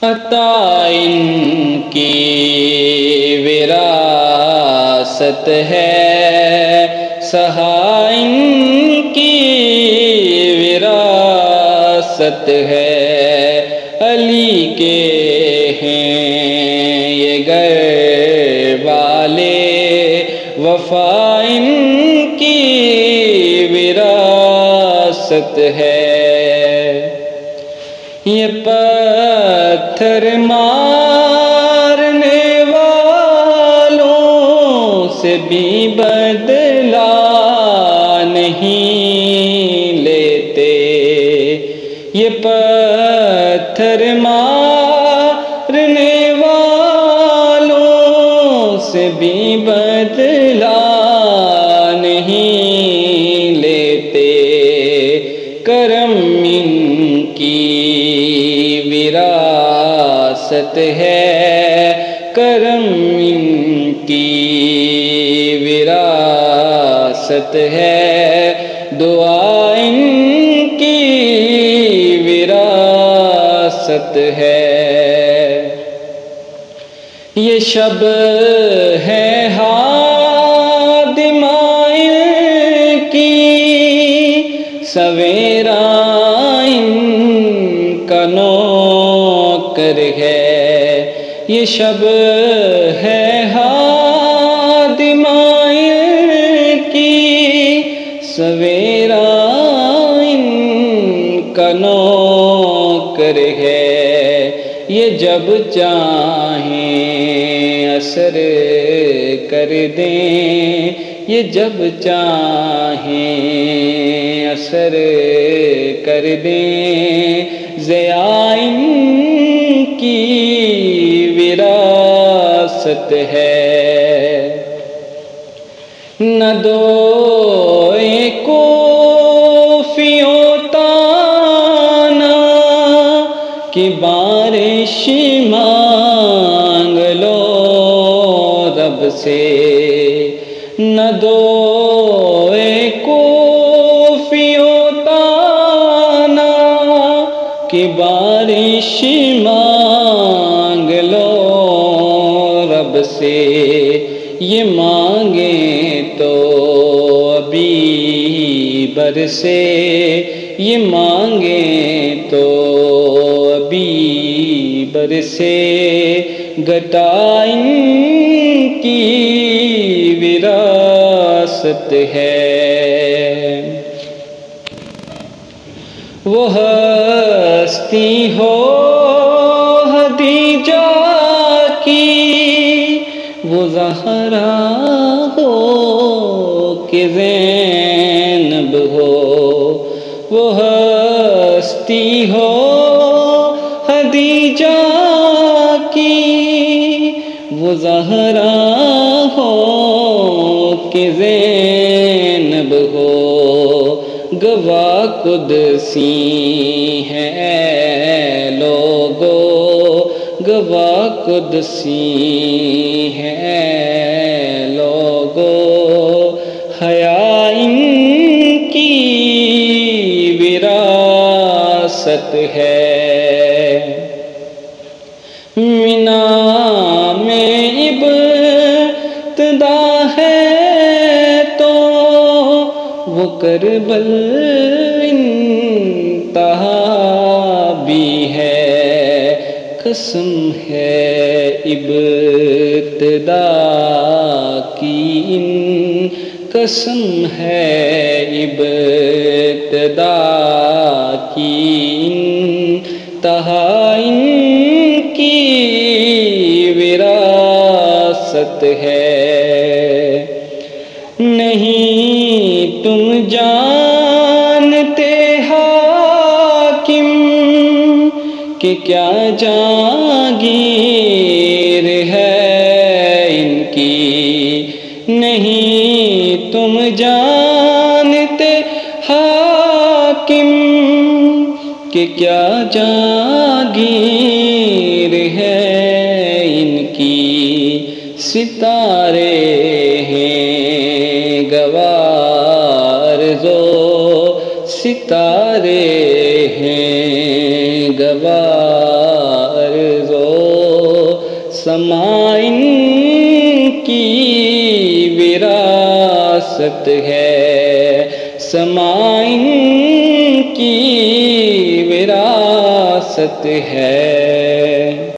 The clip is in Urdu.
عطا ان کی وراثت ہے، سہا ان کی وراثت ہے، علی کے ہیں یہ گھر والے، وفا ان کی وراثت ہے۔ یہ پتھر مارنے والوں سے بھی بدلہ نہیں لیتے، یہ پتھر مارنے والوں سے بھی بدلہ نہیں لیتے، کرم ان کی وراثت ہے، کرم ان کی وراثت ہے، دعا ان کی وراثت ہے۔ یہ شب ہے ہادمہ کی، سویرا ان کا نوکر ہے، یہ شب ہے ہادمہ کی، سویرا ان کا نوکر ہے، یہ جب چاہیں اثر کر دیں، یہ جب چاہیں اثر کر دیں، ضیاء ان کی وراثت ہے۔ نہ دوئے کوفیوں تانا کہ بارش مانگ لو رب سے، نہ دوئے کوفیوں تانا کہ بارش مانگ لو رب سے، یہ مانگیں تو ابھی برسے، یہ مانگیں تو ابھی برسے، گھٹا ان کی وراثت ہے۔ وہ ہستی ہو خدیجہ کی، وہ زہرا ہو کہ زینب ہو، وہ ہستی ہو خدیجہ کی، وہ زہرا ہو کہ زینب ہو، گواہ قدسی ہیں لوگو، گواہ قدسی ہیں لوگو، حیا ان کی وراثت ہے۔ مینا میں ابتدا ہے تو وہ کربل انتہا بھی ہے، قسم ہے ابتدا کی ان، قسم ہے ابتدا کی انتہا ان کی وراثت ہے۔ نہیں تم جانتے حاکم کہ کیا جاگیر ہے ان کی، نہیں تم جانتے حاکم کہ کیا جاگیر ہے ان کی، ستارے ہیں گوار زو، ستارے ہیں گوار سمائن کی وراثت ہے، سمائن کی وراثت ہے۔